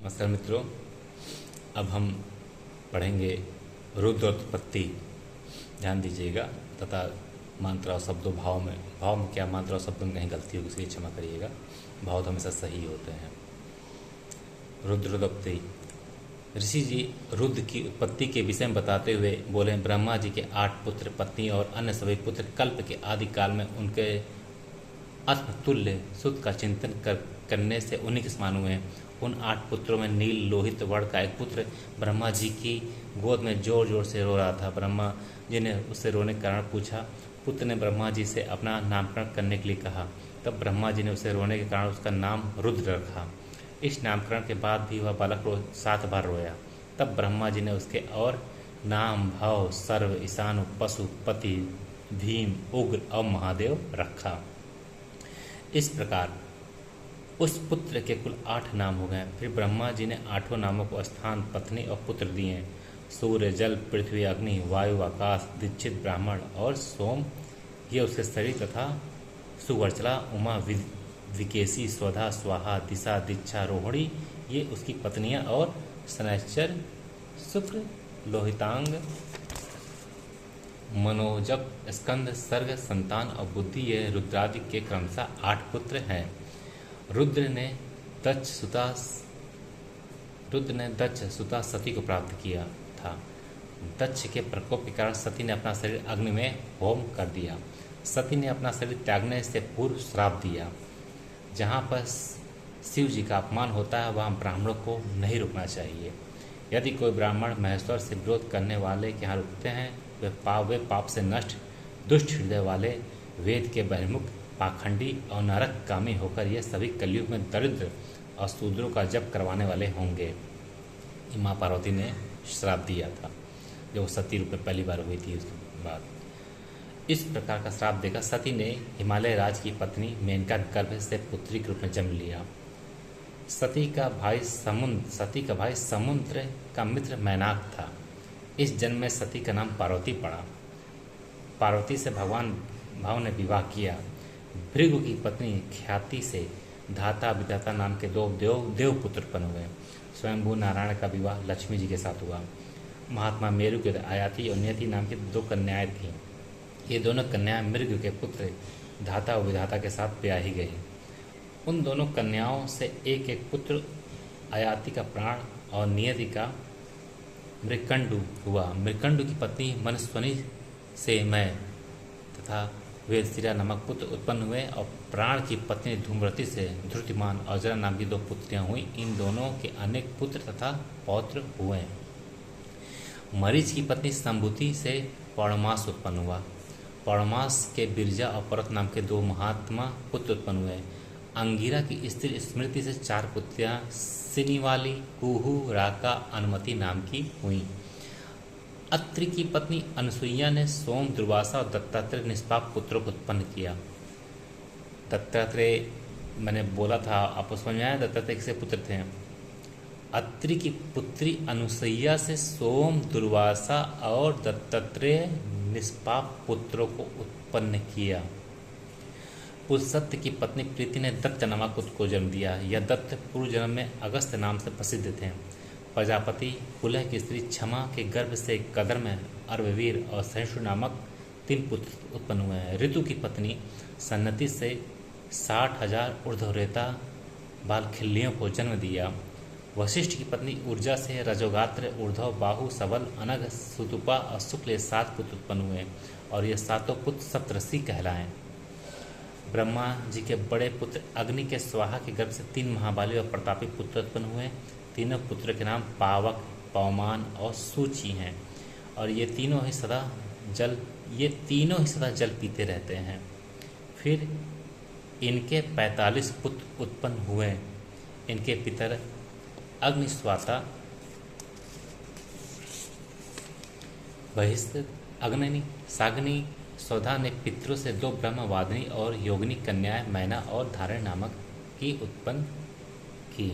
नमस्कार मित्रों, अब हम पढ़ेंगे रुद्रोत्पत्ति। ध्यान दीजिएगा तथा मात्रा और शब्दों भाव में क्या मात्रा और शब्दों में कहीं गलती होगी इसलिए क्षमा करिएगा। भाव तो हमेशा सही होते हैं। रुद्रोत्पत्ति। ऋषि जी रुद्र की उत्पत्ति के विषय में बताते हुए बोले, ब्रह्मा जी के 8 पुत्र, पत्नी और अन्य सभी पुत्र कल्प के आदि काल में उनके आत्मतुल्य सुत का चिंतन करने से उन्हीं के समान हुए हैं। उन 8 पुत्रों में नील लोहित वर्ण का एक पुत्र ब्रह्मा जी की गोद में जोर जोर से रो रहा था। ब्रह्मा जी ने उससे रोने का कारण पूछा। पुत्र ने ब्रह्मा जी से अपना नामकरण करने के लिए कहा। तब ब्रह्मा जी ने उसे रोने के कारण उसका नाम रुद्र रखा। इस नामकरण के बाद भी वह बालक 7 बार रोया। तब ब्रह्मा जी ने उसके और नाम भव, सर्व, ईशानु, पशु, पति, भीम, उग्र और महादेव रखा। इस प्रकार उस पुत्र के कुल 8 नाम हो गए। फिर ब्रह्मा जी ने 8 नामों को स्थान, पत्नी और पुत्र दिए। सूर्य, जल, पृथ्वी, अग्नि, वायु, आकाश, दीक्षित, ब्राह्मण और सोम ये उसके शरीर तथा सुवर्चला, उमा, विकेशी, स्वधा, स्वाहा, दिशा, दीक्षा, रोहिणी ये उसकी पत्नियां और शनैश्चर, शुक्र, लोहितांग, मनोजप, स्कंद, सर्ग, संतान और बुद्धि ये रुद्रादि के क्रमशः 8 पुत्र हैं। रुद्र ने दक्ष सुता सती को प्राप्त किया था। दक्ष के प्रकोप के कारण सती ने अपना शरीर अग्नि में होम कर दिया। सती ने अपना शरीर त्यागने से पूर्व श्राप दिया। जहाँ पर शिव जी का अपमान होता है वहाँ ब्राह्मणों को नहीं रुकना चाहिए। यदि कोई ब्राह्मण महेश्वर से विरोध करने वाले के यहाँ रुकते हैं वे पाप से नष्ट, दुष्ट हृदय वाले, वेद के बहिर्मुख, पाखंडी और नरकगामी होकर ये सभी कलयुग में दरिद्र और शूद्रों का जप करवाने वाले होंगे। माँ पार्वती ने श्राप दिया था जो सती रूप में पहली बार हुई थी। उसके बाद इस प्रकार का श्राप देकर सती ने हिमालय राज की पत्नी मेनका गर्भ से पुत्री के रूप में जन्म लिया। सती का भाई समुद्र का मित्र मैनाक था। इस जन्म में सती का नाम पार्वती पड़ा। पार्वती से भगवान भाव ने विवाह किया। भृगु की पत्नी ख्याति से धाता विधाता नाम के 2 देव पुत्र उत्पन्न हुए। स्वयंभू नारायण का विवाह लक्ष्मी जी के साथ हुआ। महात्मा मेरु के आयाति और नियति नाम की 2 कन्याएं थीं। ये दोनों कन्याएं मृग के पुत्र धाता और विधाता के साथ ब्याही गई। उन दोनों कन्याओं से एक पुत्र आयाति का प्राण और नियति का मृकंडु हुआ। मृकंडु की पत्नी मनस्वनी से मैं तथा वेदशिरा नामक पुत्र उत्पन्न हुए और प्राण की पत्नी धूम्रति से धृतिमान और जरा नाम की 2 पुत्रियां हुई। इन दोनों के अनेक पुत्र तथा पौत्र हुए। मरीच की पत्नी संभूति से पौर्णमास उत्पन्न हुआ। पौर्णमास के बिरजा और परत नाम के 2 महात्मा पुत्र उत्पन्न हुए। अंगिरा की स्त्री स्मृति से 4 पुत्रियां सिनीवाली, कुहू, राका, अनुमति नाम की हुई। अत्रि की पत्नी अनुसुईया ने सोम, दुर्वासा और दत्तात्रेय निष्पाप पुत्रों को उत्पन्न किया। दत्तात्रेय मैंने बोला था, आपको समझ में आया दत्तात्रेय किसके पुत्र थे? अत्रि की पुत्री अनुसुईया से सोम, दुर्वासा और दत्तात्रेय निष्पाप पुत्रों को उत्पन्न किया। पुलसत्य की पत्नी प्रीति ने दत्त नामक पुत्र को जन्म दिया। यह दत्त पूर्व जन्म में अगस्त नाम से प्रसिद्ध थे। प्रजापति कुलह की स्त्री क्षमा के गर्भ से कदर्म, अर्ववीर और सहिष्णु नामक 3 पुत्र उत्पन्न हुए हैं। ऋतु की पत्नी सन्नति से 60,000 ऊर्ध्वरेता बालखिल्लियों को जन्म दिया। वशिष्ठ की पत्नी ऊर्जा से रजोगात्र, ऊर्ध्व, बाहु, सबल, अनग, सुतुपा और शुक्ल 7 पुत्र उत्पन्न हुए और ये 7 पुत्र सप्तऋषि कहलाएं। ब्रह्मा जी के बड़े पुत्र अग्नि के स्वाहा के गर्भ से 3 महाबली और प्रतापी पुत्र उत्पन्न हुए। तीनों पुत्र के नाम पावक, पवमान और सूची हैं और ये तीनों ही सदा जल पीते रहते हैं। फिर इनके 45 पुत्र उत्पन्न हुए। इनके पितर अग्निस्वाता, बहिष्ठ, अग्नि, साग्नि, सौधा ने पितरों से 2 ब्रह्मवादिनी और योगिनी कन्याएं मैना और धारण नामक की उत्पन्न की।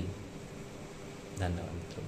धन्यवाद मित्रों।